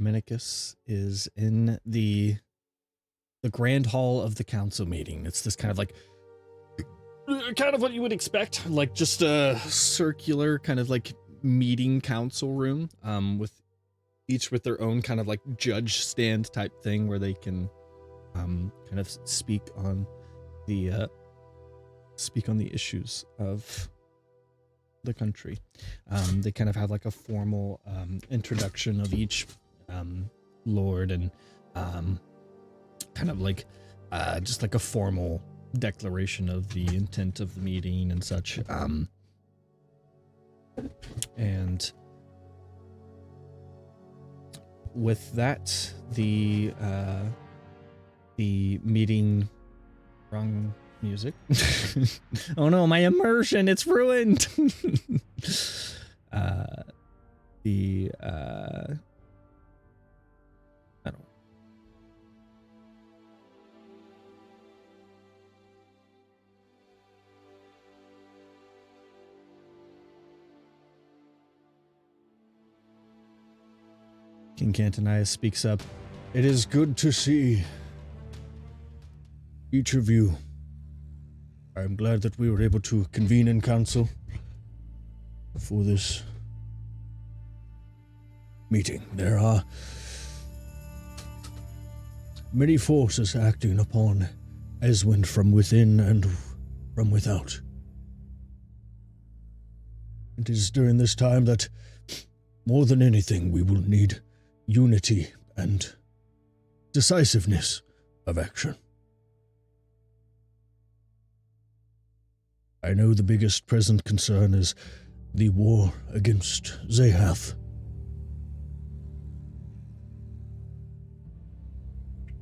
Dominicus is in the grand hall of the council meeting. It's this kind of like what you would expect, like just a circular kind of like meeting council room, with each with their own kind of like judge stand type thing where they can kind of speak on the issues of the country. They kind of have like a formal introduction of each lord and kind of like just like a formal declaration of the intent of the meeting and such. And with that, the meeting wrong music. Oh no, my immersion, it's ruined. I don't. King Cantonius speaks up. It is good to see each of you. I'm glad that we were able to convene in council for this meeting. There are many forces acting upon Eswind from within and from without. It is during this time that, more than anything, we will need unity and decisiveness of action. I know the biggest present concern is the war against Zahath.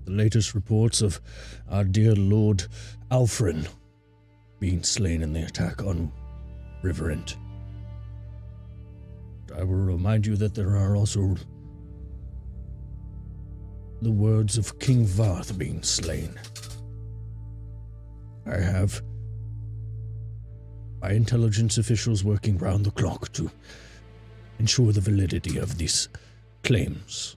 The latest reports of our dear Lord Alfrin being slain in the attack on Riverent. I will remind you that there are also the words of King Varth being slain. I have my intelligence officials working round the clock to ensure the validity of these claims.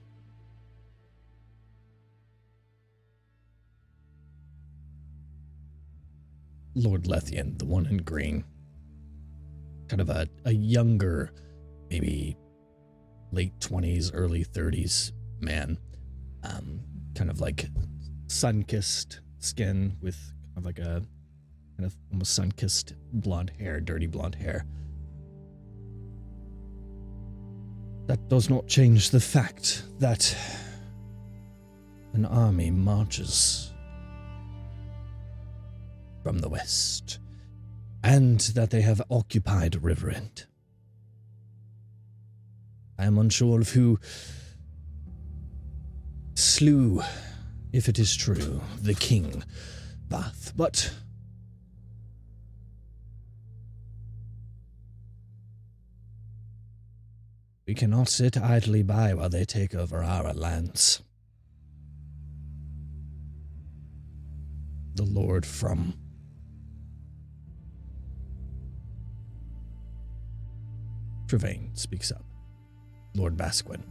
Lord Lethian, the one in green, kind of a younger, maybe late 20s, early 30s man, kind of like sun-kissed skin with kind of like a kind of almost sun-kissed blonde hair, dirty blonde hair. That does not change the fact that an army marches from the west, and that they have occupied Riverend. I am unsure of who slew, if it is true, the King Bath, but we cannot sit idly by while they take over our lands. The Lord from Trevane speaks up. Lord Basquin.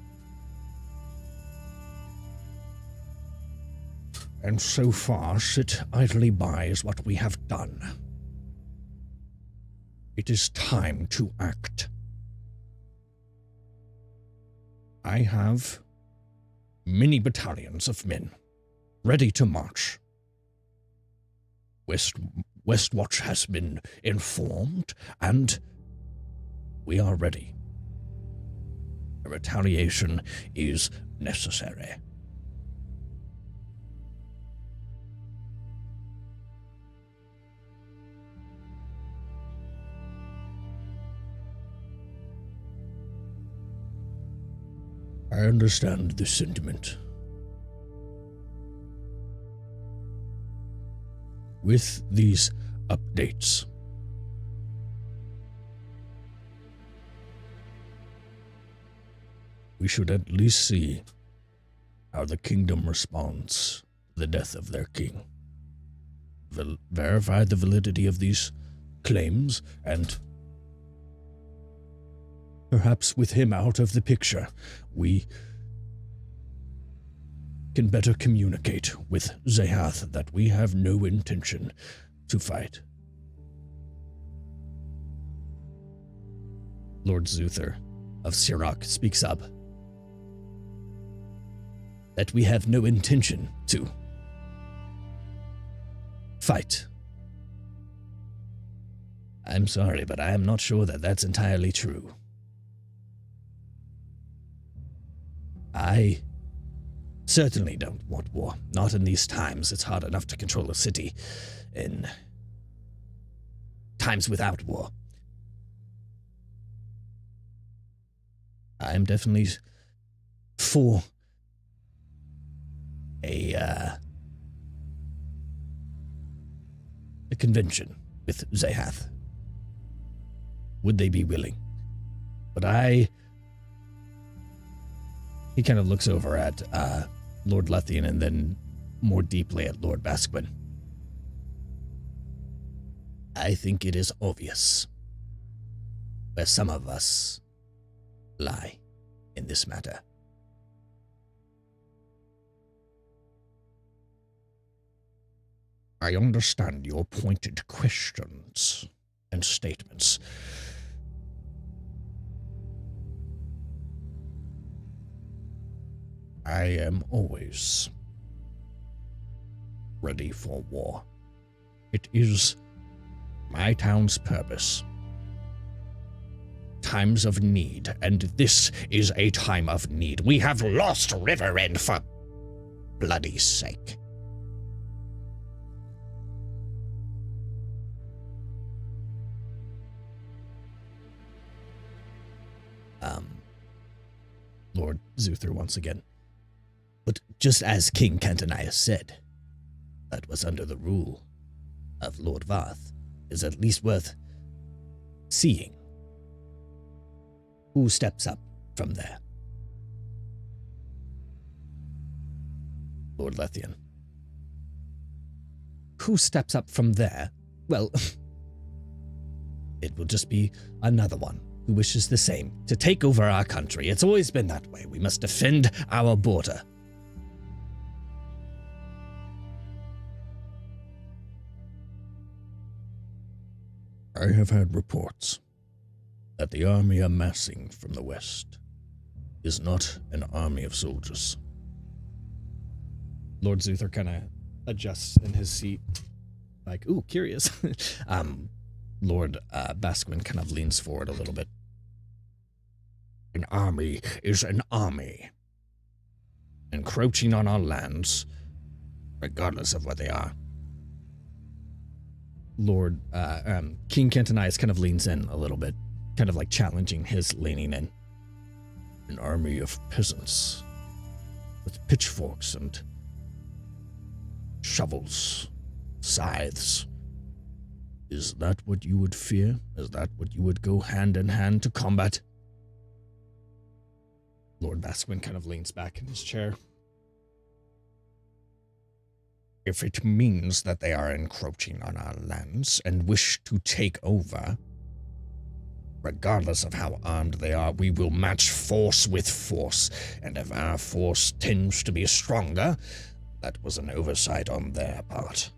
And so far, sit idly by is what we have done. It is time to act. I have many battalions of men ready to march. Westwatch has been informed, and we are ready. A retaliation is necessary. I understand this sentiment. With these updates, we should at least see how the kingdom responds to the death of their king. Verify the validity of these claims, and perhaps with him out of the picture, we can better communicate with Zehath that we have no intention to fight. Lord Zuther of Sirach speaks up. That we have no intention to fight. I'm sorry, but I am not sure that that's entirely true. I certainly don't want war. Not in these times. It's hard enough to control a city in times without war. I'm definitely for a convention with Zehath. Would they be willing? But he kind of looks over at Lord Lethian and then more deeply at Lord Basquin. I think it is obvious where some of us lie in this matter. I understand your pointed questions and statements. I am always ready for war. It is my town's purpose. Times of need, and this is a time of need. We have lost Riverend for bloody sake. Lord Zuther once again. But just as King Cantonius said, that was under the rule of Lord Varth, is at least worth seeing. Who steps up from there? Lord Lethian. Who steps up from there? Well, it will just be another one who wishes the same, to take over our country. It's always been that way. We must defend our border. I have had reports that the army amassing from the west is not an army of soldiers. Lord Zuther kind of adjusts in his seat, like, ooh, curious. Lord Basquin kind of leans forward a little bit. An army is an army, encroaching on our lands, regardless of what they are. Lord King Cantonius kind of leans in a little bit, kind of like challenging his leaning in. An army of peasants with pitchforks and shovels, scythes. Is that what you would fear? Is that what you would go hand in hand to combat? Lord Basquin kind of leans back in his chair. If it means that they are encroaching on our lands and wish to take over, regardless of how armed they are, we will match force with force. And if our force tends to be stronger, that was an oversight on their part.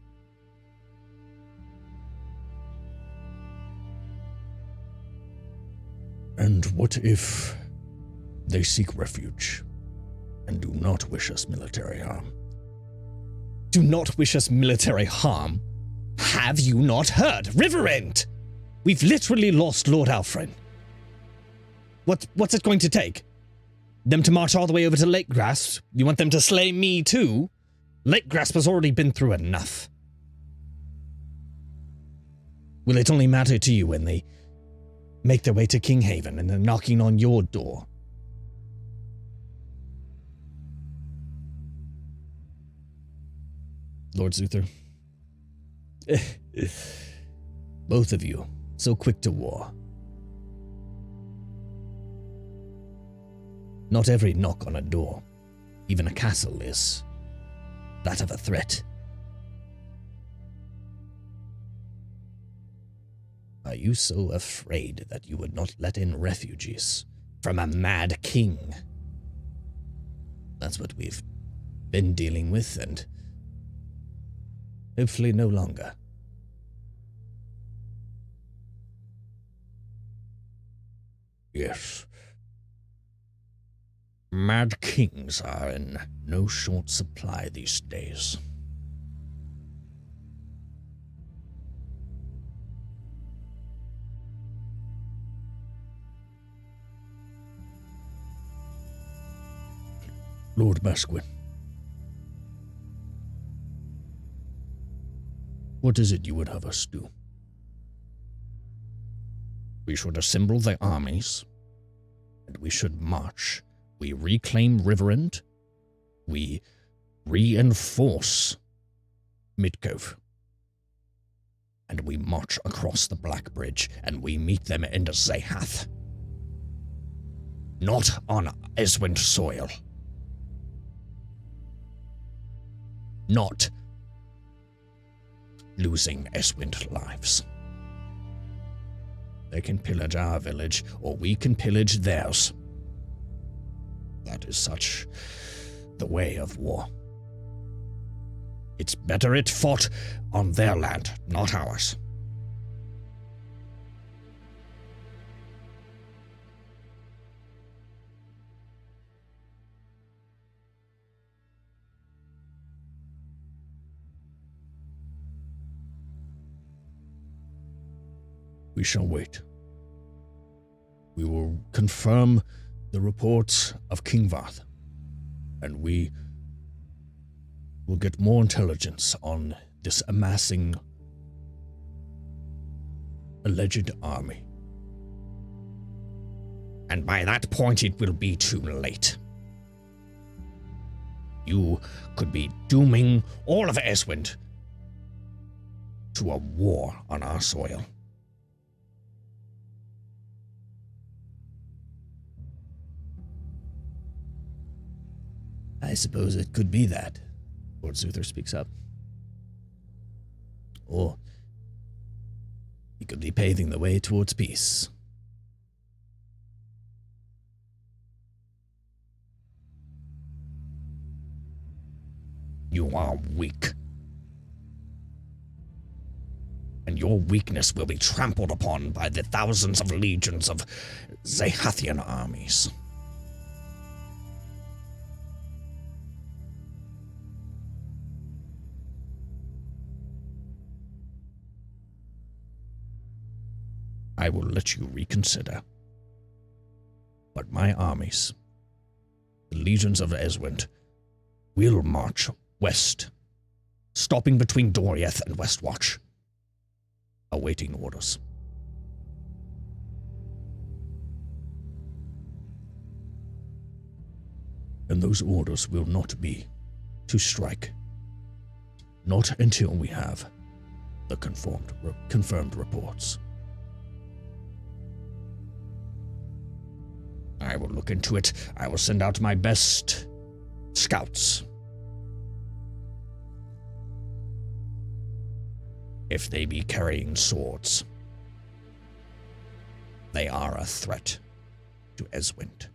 And what if they seek refuge and do not wish us military harm? Do not wish us military harm? Have you not heard? Riverend! We've literally lost Lord Alfred. What's it going to take? Them to march all the way over to Lake Grasp? You want them to slay me too? Lake Grasp has already been through enough. Will it only matter to you when they make their way to Kinghaven and they're knocking on your door? Lord Zuther. Both of you, so quick to war. Not every knock on a door, even a castle, is that of a threat. Are you so afraid that you would not let in refugees from a mad king? That's what we've been dealing with, and hopefully no longer. Yes. Mad kings are in no short supply these days. Lord Basquin, what is it you would have us do? We should assemble the armies, and we should march. We reclaim Riverend. We reinforce Midcove. And we march across the Black Bridge, and we meet them in Zehath. Not on Eswint soil. Not losing Eswint lives. They can pillage our village, or we can pillage theirs. That is such the way of war. It's better it fought on their land, not ours. We shall wait. We will confirm the reports of King Varth, and we will get more intelligence on this amassing alleged army. And by that point, it will be too late. You could be dooming all of Eswint to a war on our soil. I suppose it could be that, Lord Zuther speaks up. Or he could be paving the way towards peace. You are weak. And your weakness will be trampled upon by the thousands of legions of Zehathian armies. I will let you reconsider. But my armies, the legions of Eswint, will march west, stopping between Doriath and Westwatch, awaiting orders. And those orders will not be to strike, not until we have the confirmed reports. I will look into it. I will send out my best scouts. If they be carrying swords, they are a threat to Eswint.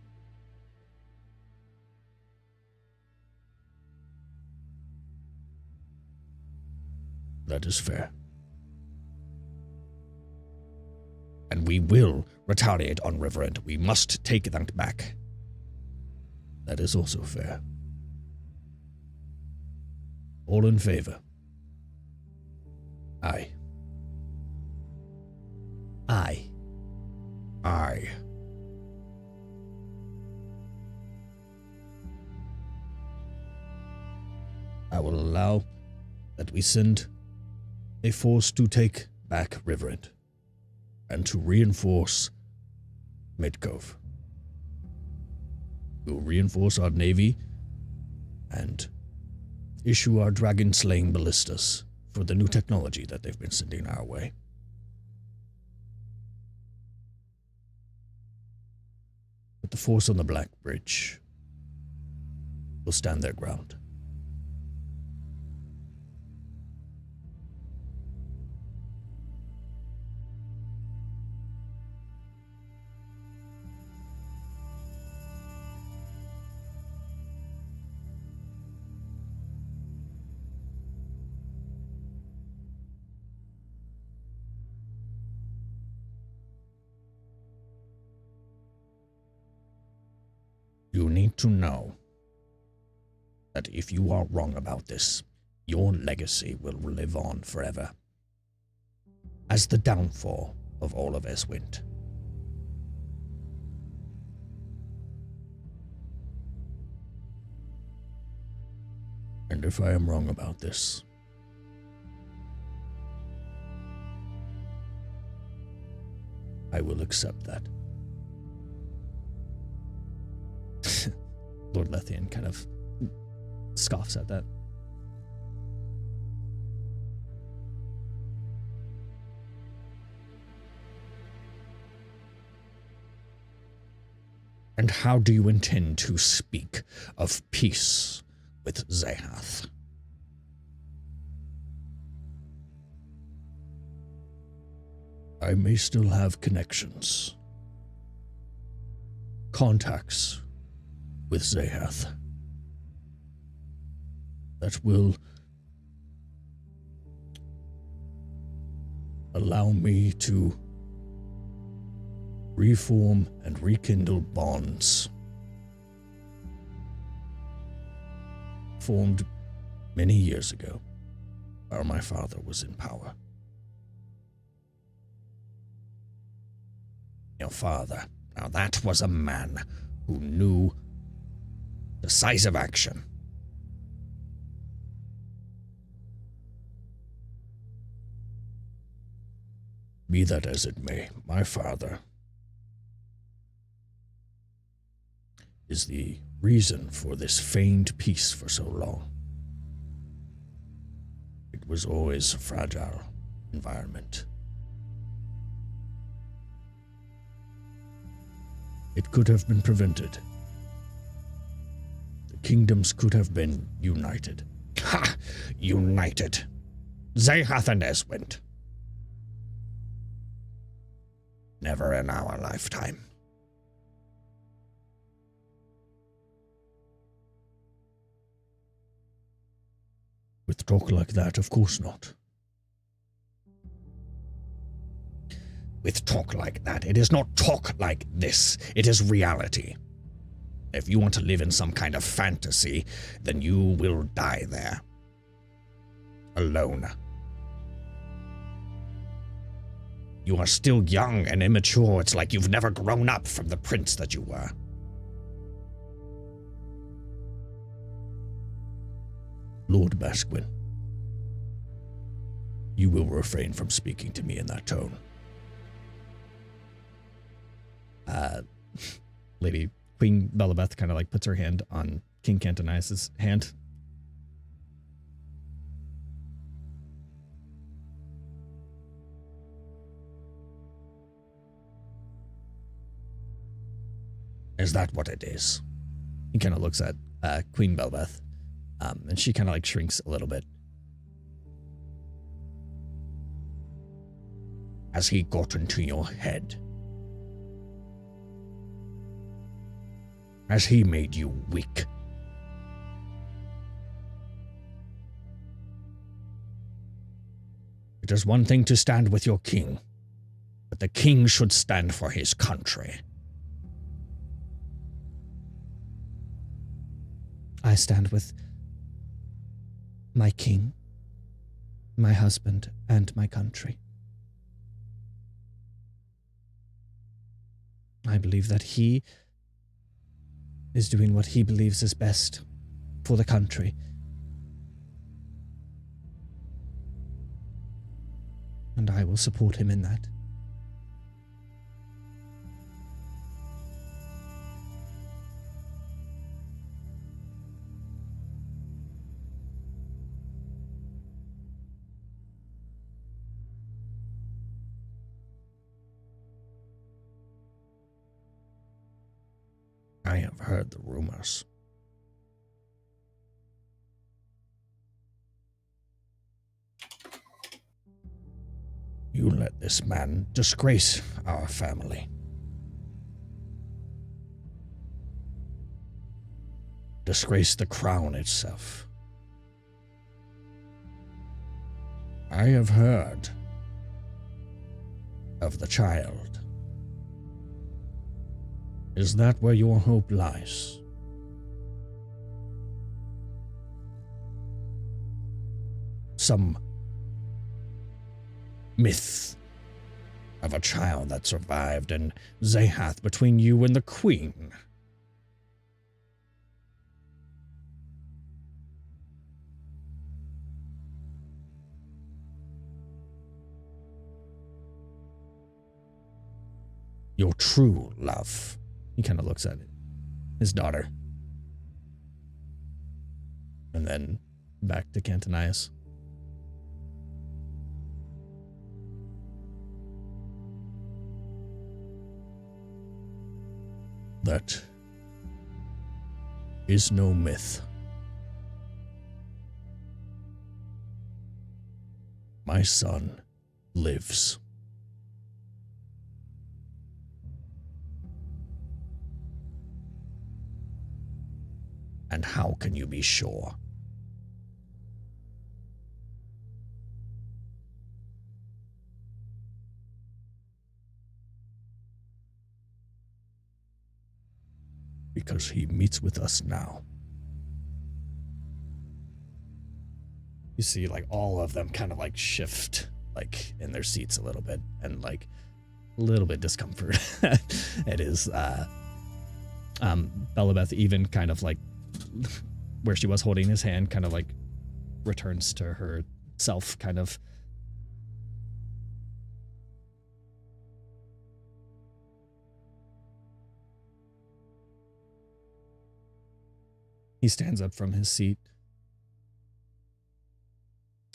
That is fair. And we will retaliate on Riverend. We must take that back. That is also fair. All in favor? Aye. Aye. Aye. I will allow that we send a force to take back Riverend and to reinforce Midcove. We will reinforce our navy and issue our dragon-slaying ballistas for the new technology that they've been sending our way. But the force on the Black Bridge will stand their ground. need to know that if you are wrong about this, your legacy will live on forever as the downfall of all of Eswint. And if I am wrong about this, I will accept that. Lord Lethian kind of scoffs at that. And how do you intend to speak of peace with Zehath? I may still have connections, contacts with Zehath that will allow me to reform and rekindle bonds formed many years ago while my father was in power. Your father, now that was a man who knew decisive action. Be that as it may, my father is the reason for this feigned peace for so long. It was always a fragile environment. It could have been prevented. The kingdoms could have been united. Ha! United. Zehath and Eswint. Never in our lifetime. With talk like that, of course not. With talk like that, it is not talk like this. It is reality. If you want to live in some kind of fantasy, then you will die there. Alone. You are still young and immature. It's like you've never grown up from the prince that you were. Lord Basquin, you will refrain from speaking to me in that tone. Lady Queen Belabeth kind of like puts her hand on King Cantonias' hand. Is that what it is? He kind of looks at Queen Belabeth, and she kind of like shrinks a little bit. Has he gotten to your head? Has he made you weak? It is one thing to stand with your king, but the king should stand for his country. I stand with my king, my husband, and my country. I believe that he is doing what he believes is best for the country. And I will support him in that. I have heard the rumors. You let this man disgrace our family. Disgrace the crown itself. I have heard of the child. Is that where your hope lies? some myth of a child that survived in Zehath between you and the Queen. Your true love. He kind of looks at it. His daughter. And then back to Cantonius. That is no myth. My son lives. And how can you be sure? Because he meets with us now. You see, like, all of them kind of, like, shift, like, in their seats a little bit, and, like, a little bit discomfort. It is, Bellabeth even kind of, like, where she was holding his hand, kind of, like, returns to herself, kind of. He stands up from his seat.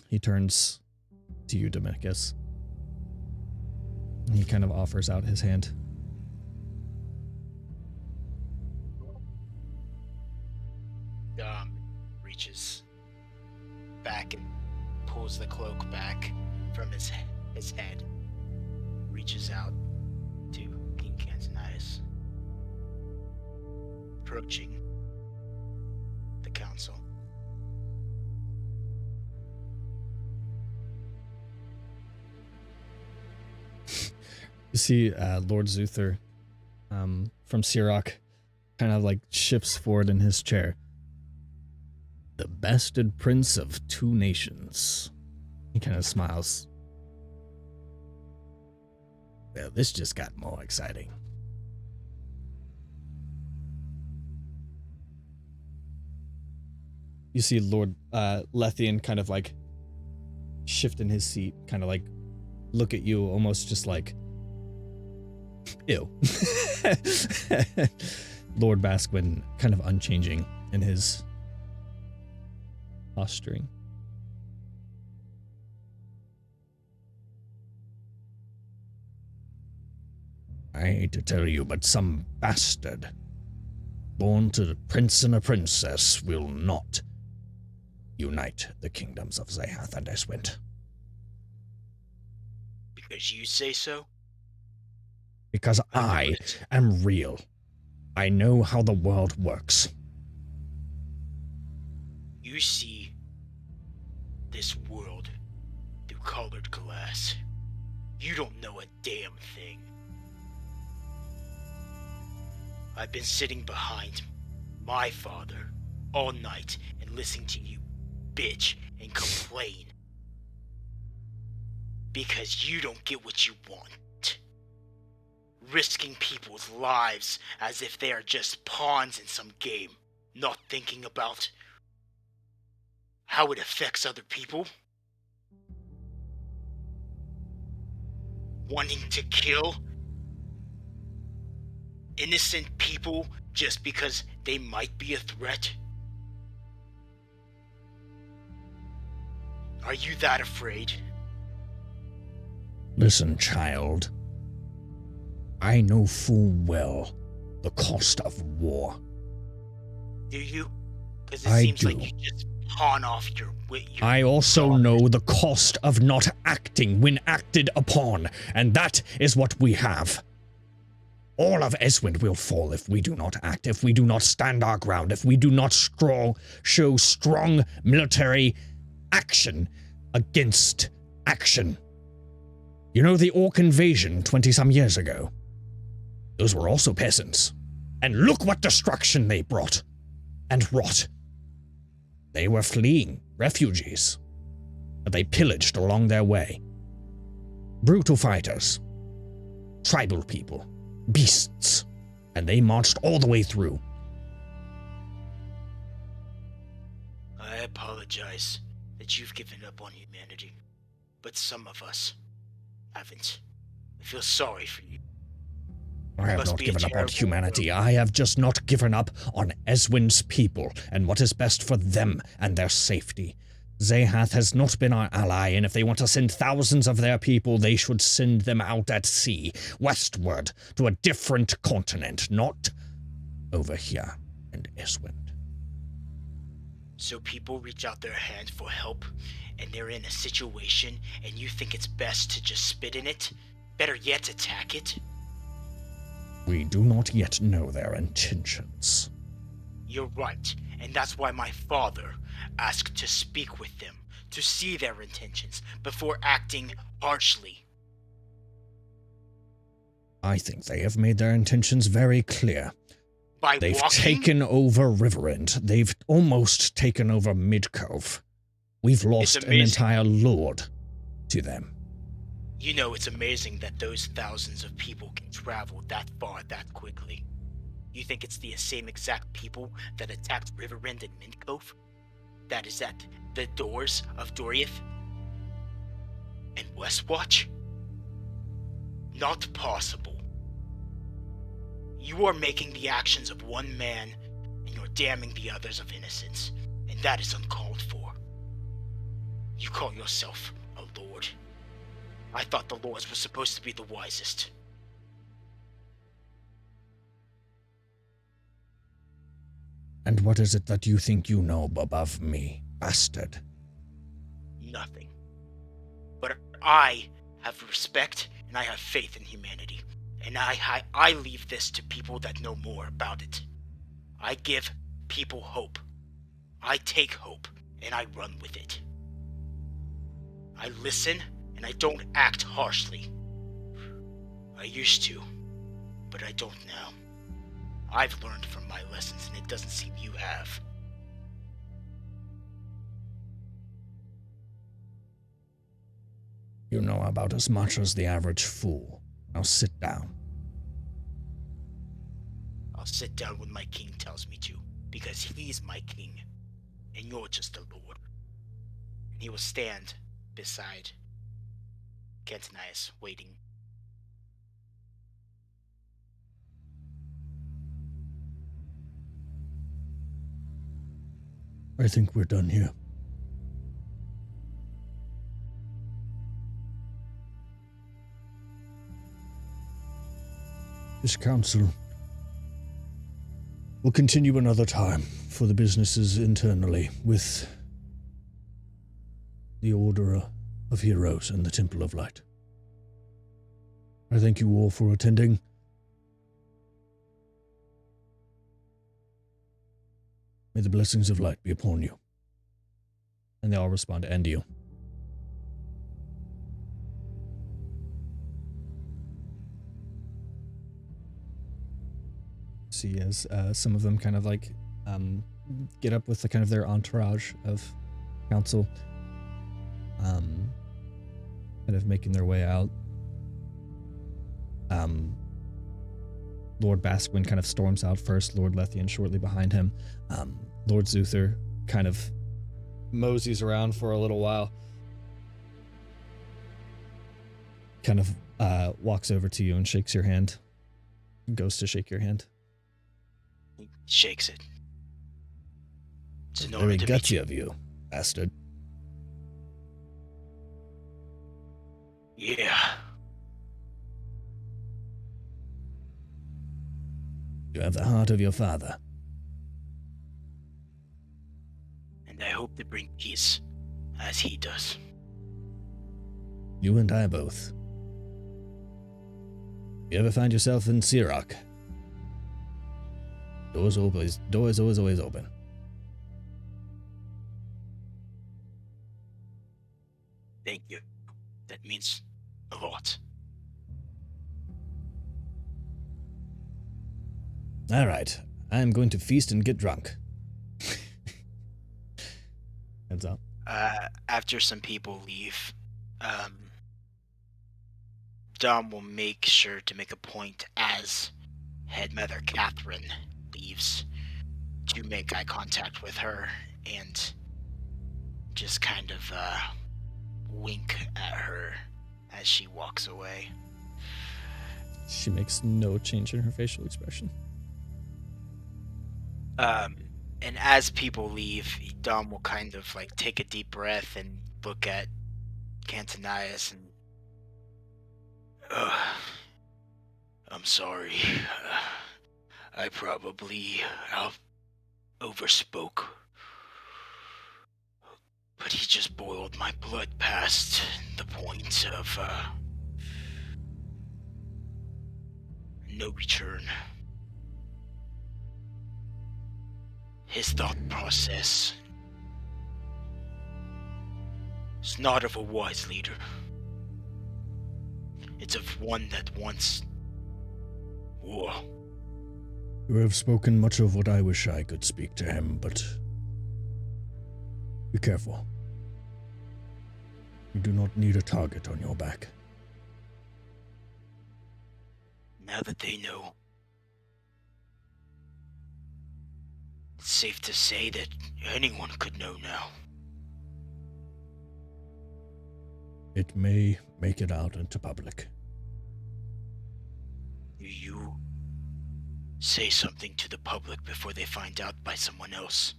He turns to you, Dominicus. And he kind of offers out his hand. Reaches back and pulls the cloak back from his head. Reaches out to King Cantonius. Approaching the council. You see Lord Zuther from Siroc kind of like shifts forward in his chair. The bastard prince of two nations. He kind of smiles. Well, this just got more exciting. You see Lord Lethian kind of like shift in his seat, kind of like look at you almost just like, ew. Lord Basquin kind of unchanging in his posturing. I hate to tell you, but some bastard born to the prince and a princess will not unite the kingdoms of Zehath and Eswint. Because you say so? Because I am real. I know how the world works. You see this world through colored glass. You don't know a damn thing. I've been sitting behind my father all night and listening to you bitch and complain. Because you don't get what you want. Risking people's lives as if they are just pawns in some game, not thinking about how it affects other people. Wanting to kill innocent people just because they might be a threat. Are you that afraid? Listen, child. I know full well the cost of war. Do you? Because it I seems do. like you just pawn off your wit. I also know the cost of not acting when acted upon, and that is what we have. All of Eswint will fall if we do not act, if we do not stand our ground, if we do not show strong military action against action. You know the Orc invasion 20-some years ago? Those were also peasants. And look what destruction they brought and wrought. They were fleeing, refugees. that they pillaged along their way. Brutal fighters, tribal people, beasts, and they marched all the way through. I apologize that you've given up on humanity, but some of us haven't. I feel sorry for you. I have Must not be a given up on terrible humanity. I have just not given up on Eswin's people and what is best for them and their safety. Zahath has not been our ally, and if they want to send thousands of their people, they should send them out at sea, westward, to a different continent, not over here in Eswin. So people reach out their hand for help, and they're in a situation, and you think it's best to just spit in it? Better yet, attack it? We do not yet know their intentions. You're right, and that's why my father asked to speak with them, to see their intentions, before acting harshly. I think they have made their intentions very clear. By They've walking? taken over Riverend. They've almost taken over Midcove. We've lost an entire lord to them. You know, it's amazing that those thousands of people can travel that far that quickly. You think it's the same exact people that attacked Riverend and Midcove? That is at the doors of Doriath and Westwatch? Not possible. You are making the actions of one man, and you're damning the others of innocence, and that is uncalled for. You call yourself a lord? I thought the lords were supposed to be the wisest. And what is it that you think you know above me, bastard? Nothing. But I have respect and I have faith in humanity. And I leave this to people that know more about it. I give people hope. I take hope and I run with it. I listen and I don't act harshly. I used to, but I don't now. I've learned from my lessons, and it doesn't seem you have. You know about as much as the average fool. Now sit down. I'll sit down when my king tells me to, because he's my king, and you're just a lord. And he will stand beside Kentanias, waiting. I think we're done here. This council will continue another time for the businesses internally with the Order of Heroes and the Temple of Light. I thank you all for attending. May the blessings of light be upon you. And they all respond, and you. See as some of them kind of like get up with the kind of their entourage of council, kind of making their way out. Lord Basquin kind of storms out first, Lord Lethian shortly behind him. Lord Zuther kind of moseys around for a little while. Kind of walks over to you and shakes your hand. Goes to shake your hand. He shakes it. It's an honor Very to meet gutsy of you, bastard. Yeah. You have the heart of your father. And I hope to bring peace, as he does. You and I both. You ever find yourself in Sirach? Doors always open. Thank you. That means a lot. All right, I'm going to feast and get drunk. Heads up. After some people leave, Dom will make sure to make a point as Headmother Catherine leaves to make eye contact with her and just kind of wink at her as she walks away. She makes no change in her facial expression. And as people leave, Dom will kind of like take a deep breath and look at Cantonius and I'm sorry. I probably overspoke. But he just boiled my blood past the point of no return. His thought process is not of a wise leader. It's of one that wants war. You have spoken much of what I wish I could speak to him, but be careful. You do not need a target on your back. Now that they know, it's safe to say that anyone could know now. It may make it out into public. You say something to the public before they find out by someone else.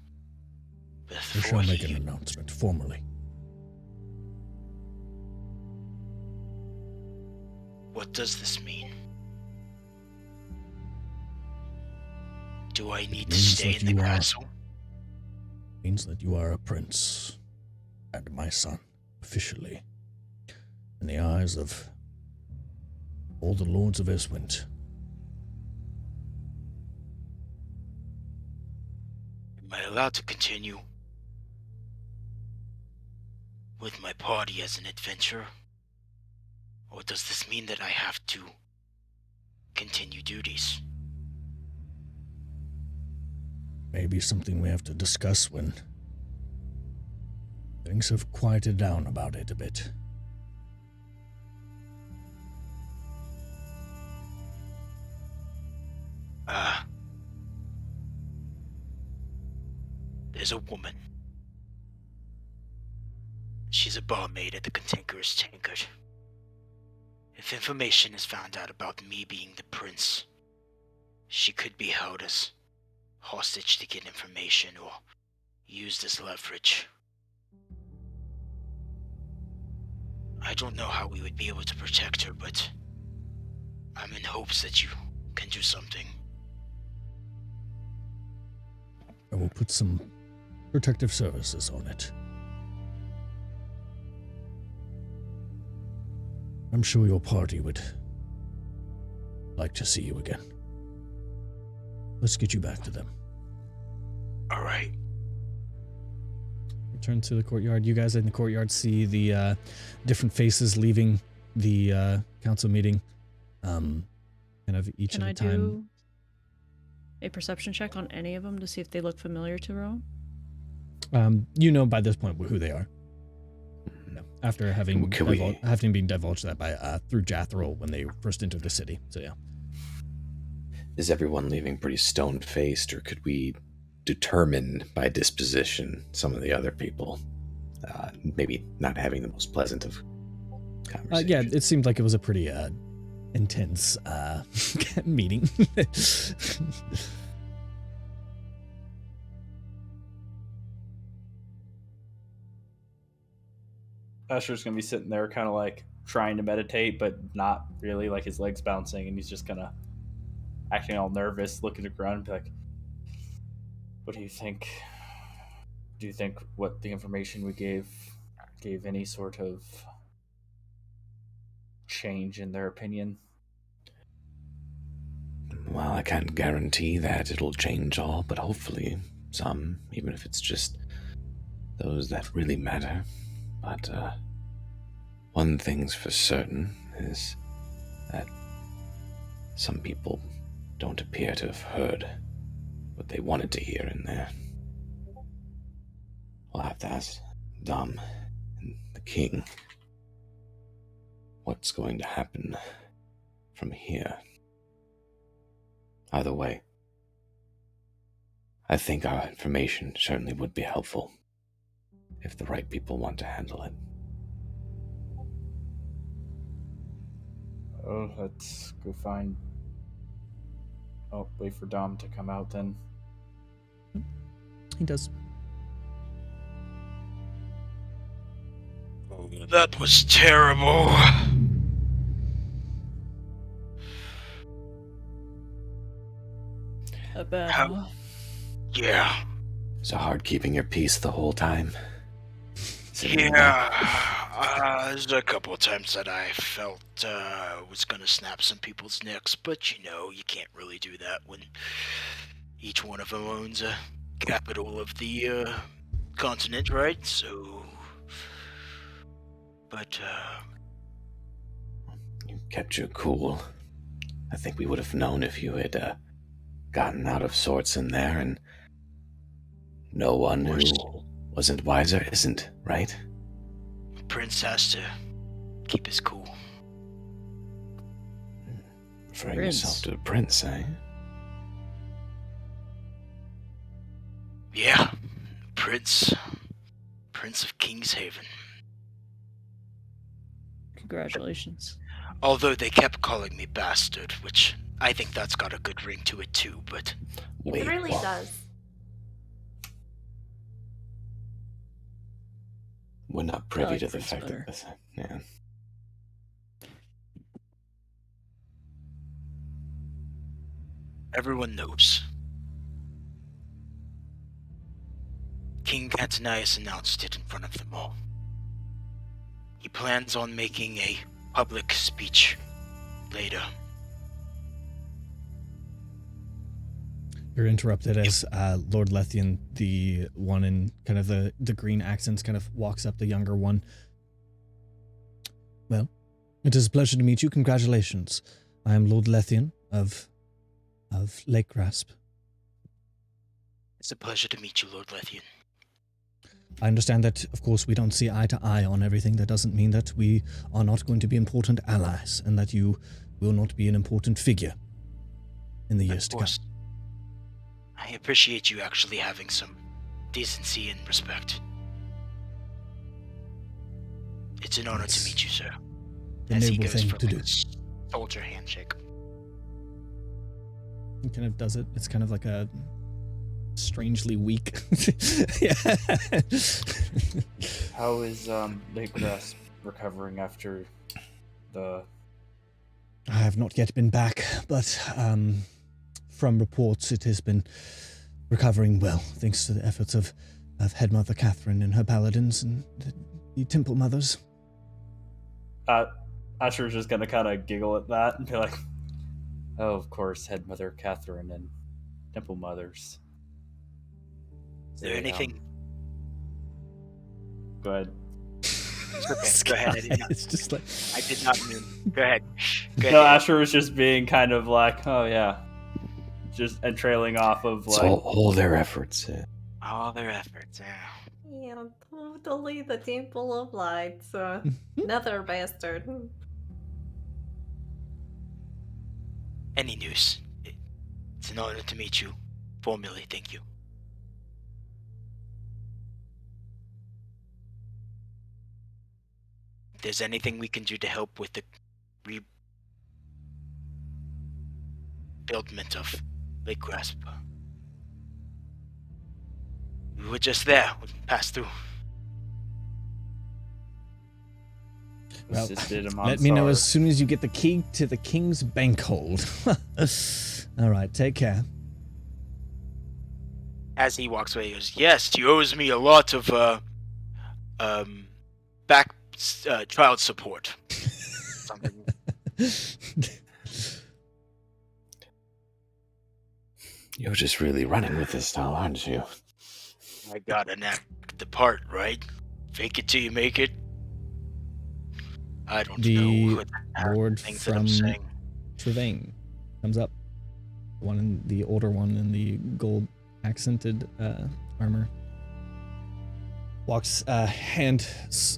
I shall make an announcement formally. What does this mean? Do I need to stay in the castle? It means that you are a prince, and my son, officially, in the eyes of all the lords of Eswint. Am I allowed to continue with my party as an adventurer? Or does this mean that I have to continue duties? Maybe something we have to discuss when things have quieted down about it a bit. There's a woman. She's a barmaid at the Cantankerous Tankard. If information is found out about me being the prince, she could be held as hostage to get information or used as leverage. I don't know how we would be able to protect her, but I'm in hopes that you can do something. I will put some protective services on it. I'm sure your party would like to see you again. Let's get you back to them. All right. Return to the courtyard. You guys in the courtyard see the different faces leaving the council meeting. Kind of each Can at I a time. do a perception check on any of them to see if they look familiar to Rowan? You know by this point who they are. Yeah, after having been divulged that by through Jathril when they first entered the city. So yeah. Is everyone leaving pretty stone-faced, or could we determine by disposition some of the other people maybe not having the most pleasant of conversations? Yeah, it seemed like it was a pretty intense meeting. Asher's gonna be sitting there kind of like trying to meditate, but not really, like his legs bouncing, and he's just kind of acting all nervous, looking at the ground, and be like, what do you think? Do you think what the information we gave any sort of change in their opinion? Well, I can't guarantee that it'll change all, but hopefully some, even if it's just those that really matter. But one thing's for certain is that some people don't appear to have heard what they wanted to hear in there. We'll have to Dom and the king, what's going to happen from here? Either way, I think our information certainly would be helpful if the right people want to handle it. Oh, let's go find... Oh, wait for Dom to come out then. He does. Oh, that was terrible. A bad How- one. Yeah. So hard keeping your peace the whole time. Sitting in the back. Yeah. There's a couple of times that I felt I was gonna snap some people's necks, but you know, you can't really do that when each one of them owns a capital of the continent, right? So, but You kept your cool. I think we would have known if you had gotten out of sorts in there, and no one who wasn't wiser isn't, right? Prince has to keep his cool. Referring Prince. yourself to a prince, eh? Yeah, Prince of Kingshaven. Congratulations. Although they kept calling me bastard, which I think that's got a good ring to it too, but Wait, It really what? does. We're not privy like to the Prince fact better. that this. Yeah. everyone knows. King Catanias announced it in front of them all. He plans on making a public speech later. You're interrupted as Lord Lethian, the one in kind of the green accents, kind of walks up, the younger one. Well, it is a pleasure to meet you. Congratulations. I am Lord Lethian of Lake Grasp. It's a pleasure to meet you, Lord Lethian. I understand that, of course, we don't see eye to eye on everything. That doesn't mean that we are not going to be important allies, and that you will not be an important figure in the years Of to come. course. I appreciate you actually having some decency and respect. It's an honor to It's meet you, sir. a As he noble goes thing for to like do. a soldier handshake. He kind of does it. It's kind of like a strangely weak. Yeah. How is Lake Grasp recovering after the... I have not yet been back, but from reports, it has been recovering well, thanks to the efforts of Head Mother Catherine and her paladins and the Temple Mothers. Asher's just gonna kind of giggle at that and be like, "Oh, of course, Head Mother Catherine and Temple Mothers." Is there anything? Go ahead. Go ahead. I did not, It's just like I did not mean. Go ahead. Go No, ahead. Asher was just being kind of like, "Oh yeah," just and trailing off of It's like, all their efforts. All their efforts. Yeah. Yeah, totally the Temple of Light. Another bastard. Any news? It's an honor to meet you. Formally, thank you. If there's anything we can do to help with the rebuildment of Lake Grasp, we were just there. We passed through. Well, assisted him let me know as soon as you get the key to the King's Bankhold. All right, take care. As he walks away, he goes, "Yes, he owes me a lot of child support." Something. You're just really running with this now, aren't you? I gotta act the part, right? Fake it till you make it. I don't The know what Lord things that I'm from saying. Trevane comes up. One in the older one in the gold accented armor. walks hand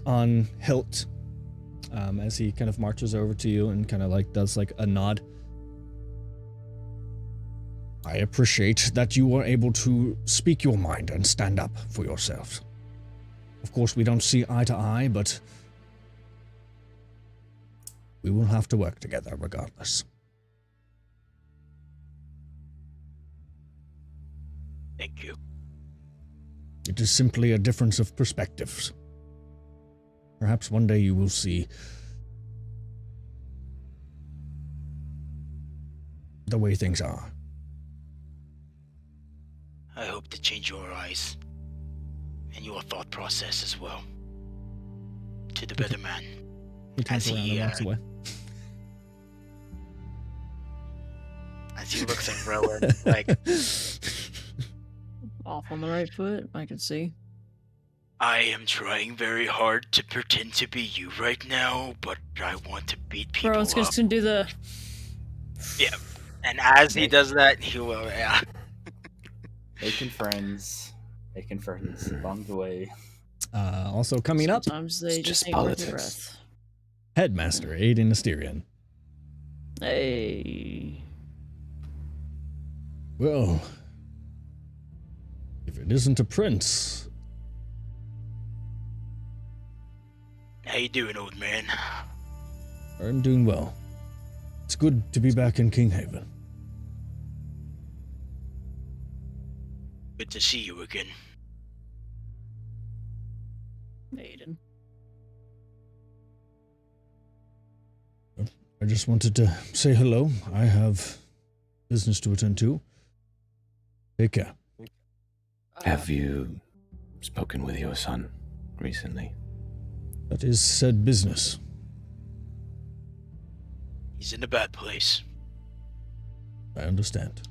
on hilt as he kind of marches over to you and kind of like does like a nod. I appreciate that you were able to speak your mind and stand up for yourselves. Of course, we don't see eye to eye, but we will have to work together regardless. Thank you. It is simply a difference of perspectives. Perhaps one day you will see the way things are. I hope to change your eyes and your thought process as well. To the better man. He turns As around he, and walks away. As he looks at Rowan, like, Off on the right foot, I can see. I am trying very hard to pretend to be you right now, but I want to beat people Bro, it's up. just gonna do the. Yeah. And as he does that, he will, yeah. Making friends along the way. Also coming up, Sometimes they It's just just need worth your politics. breath. Headmaster Aiden Asterion. Hey. Well, if it isn't a prince. How you doing, old man? I'm doing well. It's good to be back in Kinghaven. Good to see you again. Aiden. I just wanted to say hello. I have business to attend to. Take care. Have you spoken with your son recently? That is said business. He's in a bad place. I understand.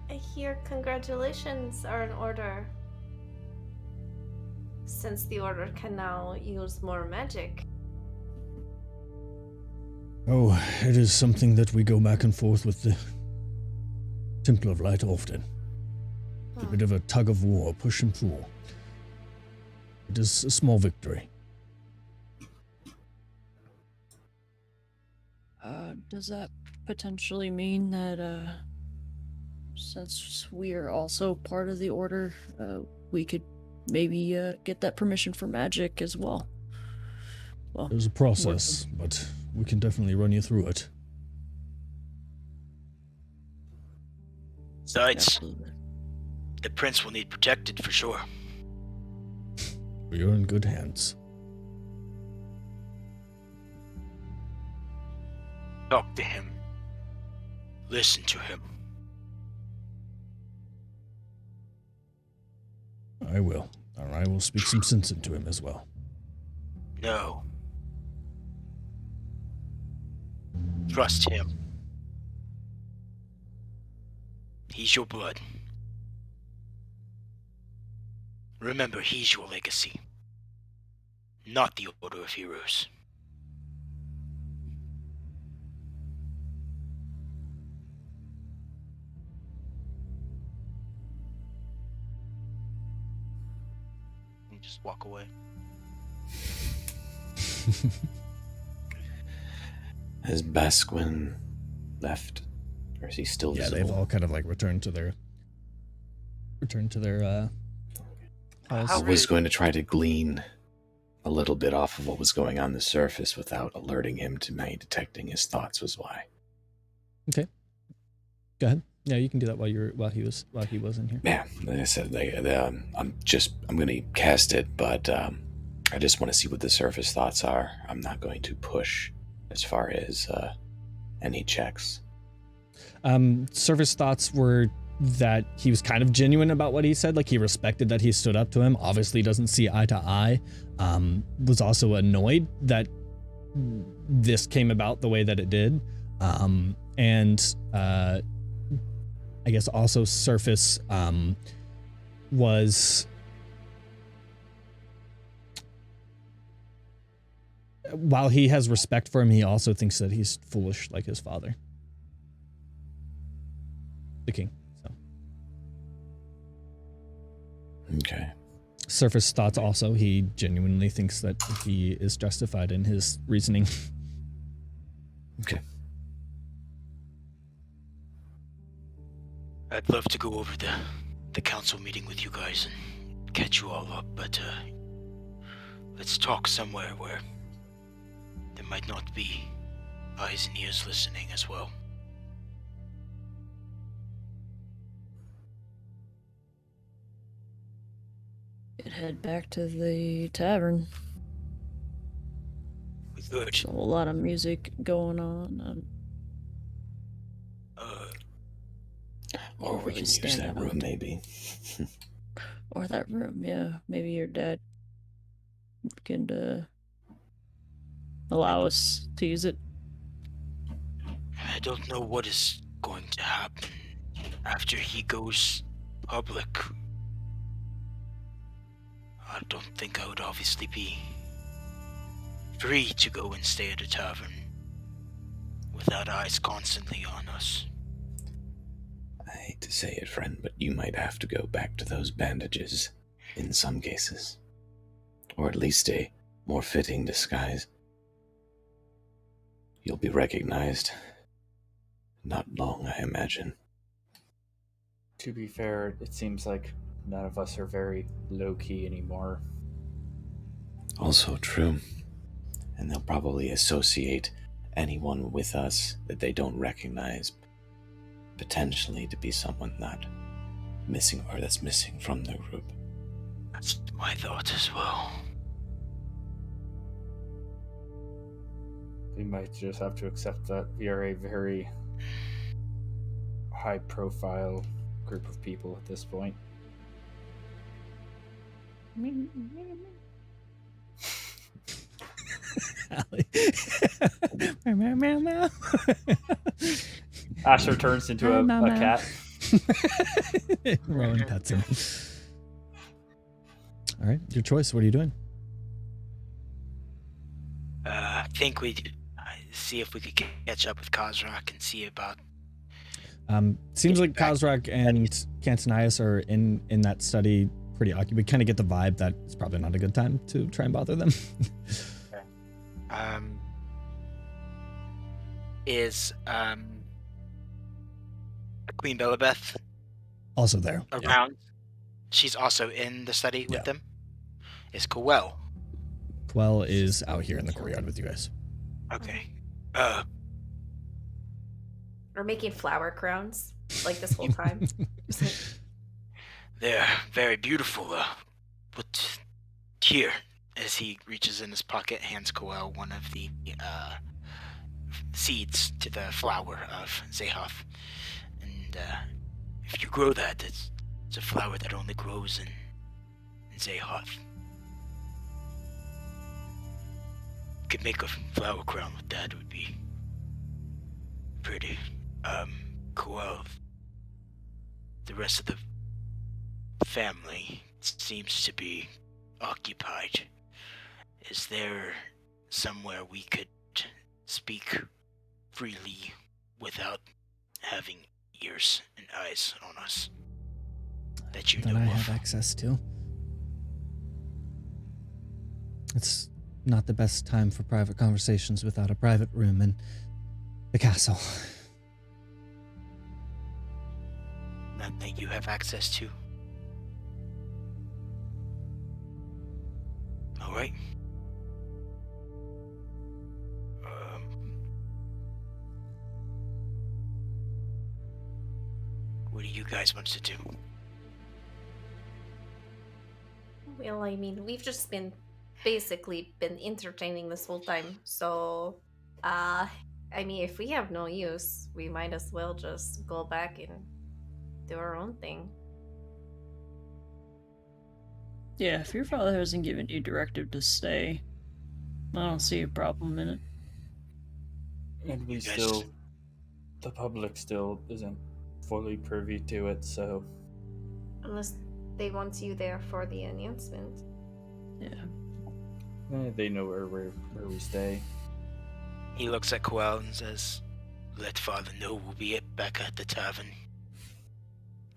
I hear congratulations are in order. Since the order can now use more magic. Oh, it is something that we go back and forth with the Temple of Light often. It's a bit of a tug of war, push and pull. It is a small victory. Does that potentially mean that, since we are also part of the order, we could maybe get that permission for magic as well? Well, There's a process, but we can definitely run you through it. Besides, absolutely. the prince will need protected for sure. You're in good hands. Talk to him. Listen to him. I will. Or I will speak some sense into him as well. No. Trust him. He's your blood. Remember, he's your legacy. Not the Order of Heroes. You just walk away. Has Basquin left? Or is he still Yeah, visible? they've all kind of like returned to their I was going to try to glean a little bit off of what was going on the surface without alerting him to me detecting his thoughts was why. Okay. Go ahead. Yeah, you can do that while he was in here. Yeah, like I said, I'm going to cast it, but I just want to see what the surface thoughts are. I'm not going to push as far as any checks. Surface thoughts were that he was kind of genuine about what he said. Like, he respected that he stood up to him. Obviously doesn't see eye to eye. Was also annoyed that this came about the way that it did. And I guess also surface was while he has respect for him, he also thinks that he's foolish like his father, the king. So Okay. Surface thoughts also, he genuinely thinks that he is justified in his reasoning. Okay. I'd love to go over the council meeting with you guys and catch you all up, but let's talk somewhere where there might not be eyes and ears listening as well. Could head back to the tavern. We could. There's a whole lot of music going on. Or we really can use stand that out. room, maybe. Or that room, yeah. Maybe your dad can allow us to use it. I don't know what is going to happen after he goes public. I don't think I would obviously be free to go and stay at a tavern without eyes constantly on us. I hate to say it, friend, but you might have to go back to those bandages in some cases. Or at least a more fitting disguise. You'll be recognized. Not long, I imagine. To be fair, it seems like none of us are very low-key anymore. Also true. And they'll probably associate anyone with us that they don't recognize potentially to be someone not missing or that's missing from the group. That's my thought as well. We might just have to accept that we are a very high-profile group of people at this point. Allie. Meow, meow, meow. Asher turns into a cat. Rowan pets him. All right, your choice. What are you doing? I think we'd see if we could catch up with Kozrak and see about... Seems like Kozrak and Cantonias are in that study pretty occupied. We kind of get the vibe that it's probably not a good time to try and bother them. Is Queen Belabeth Also there. around? Yeah. She's also in the study with Yeah. them? Is Coel? Quell is out here in the courtyard with you guys. Okay. We're making flower crowns like this whole time. They're very beautiful, but here, as he reaches in his pocket, hands Coel one of the seeds to the flower of Zehoth. And if you grow that, it's a flower that only grows in Zehoth. Could make a flower crown with that, would be pretty. Coel, the rest of the family seems to be occupied. Is there somewhere we could speak freely without having ears and eyes on us that you That know I of? have access to. It's not the best time for private conversations without a private room in the castle. None that you have access to. All right. What do you guys want to do? Well, I mean, we've just basically been entertaining this whole time. So, I mean, if we have no use, we might as well just go back and do our own thing. Yeah, if your father hasn't given you directive to stay, I don't see a problem in it. And we You guys- still, the public still isn't fully privy to it, so Unless they want you there for the announcement. Yeah. they know where we stay. He looks at Coel and says, "Let father know we'll be back at the tavern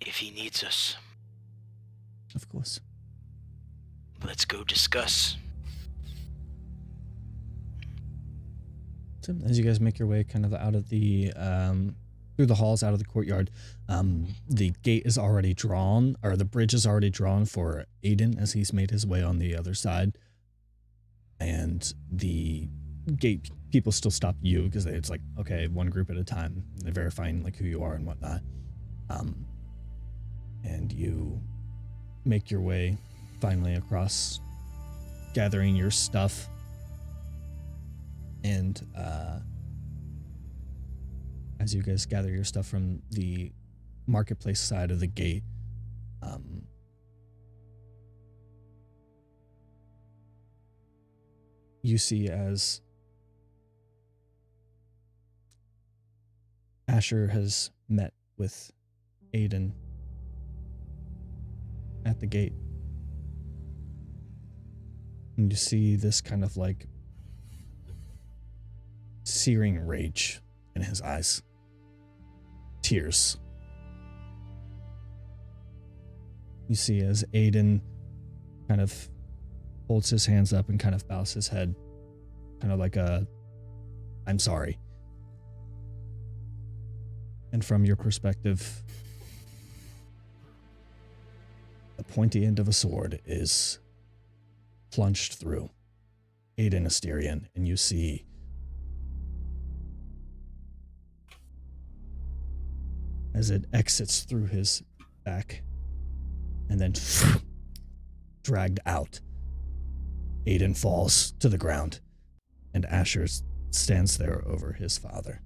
if he needs us." Of course. Let's go discuss. So as you guys make your way kind of out of the through the halls, out of the courtyard, the gate is already drawn, or the bridge is already drawn for Aiden as he's made his way on the other side. And the gate people still stop you because it's like, okay, one group at a time. They're verifying like who you are and whatnot. And you make your way finally across, gathering your stuff. And as you guys gather your stuff from the marketplace side of the gate, you see as Asher has met with Aiden at the gate. And you see this kind of like searing rage in his eyes. Tears. You see as Aiden kind of holds his hands up and kind of bows his head, kind of like a, I'm sorry. And from your perspective, the pointy end of a sword is plunged through Aiden Asterion, and you see as it exits through his back and then dragged out. Aiden falls to the ground, and Asher stands there over his father.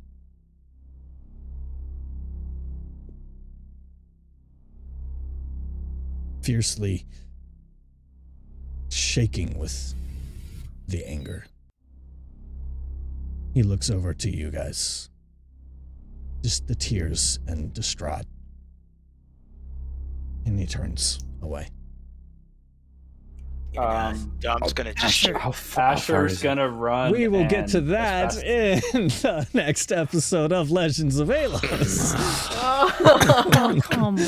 Fiercely shaking with the anger. He looks over to you guys. Just the tears and distraught. And he turns away. Dom's gonna just Asher's gonna run. We will get to and that as fast- in the next episode of Legends of Aelos. Oh, come on.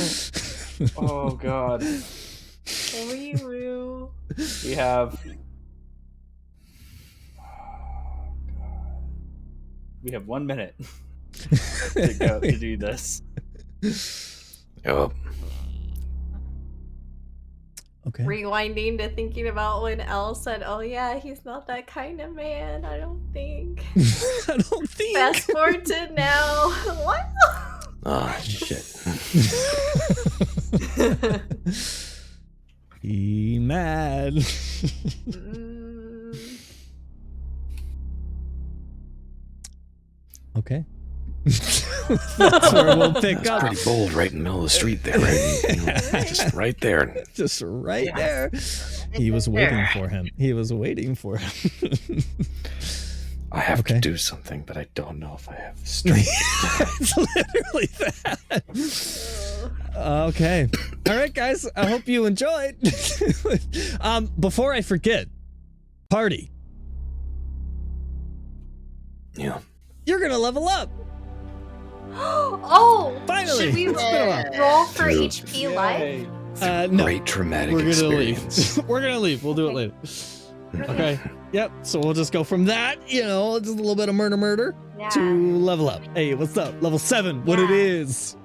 Oh god. We have. We have 1 minute to go to do this. Oh, Okay. Rewinding to thinking about when Elle said, "Oh yeah, he's not that kind of man. I don't think." I don't think. Fast forward to now. What? shit. Be mad. Okay. That's where we'll pick up. Pretty bold, right in the middle of the street there, right? Just right there. Just right there. He was waiting for him. He was waiting for him. I have Okay. to do something, but I don't know if I have the strength. It's literally that. Okay. All right, guys. I hope you enjoyed. Before I forget, party. Yeah. You're gonna level up. Oh! Finally. Should we It's been a while. roll for Dude. HP live? Yay. No. Great traumatic We're gonna experience. leave. We're gonna leave. We'll do it later. Okay. Yep. So we'll just go from that, just a little bit of murder Yeah. to level up. Hey, what's up? Level 7. What it Yeah. is.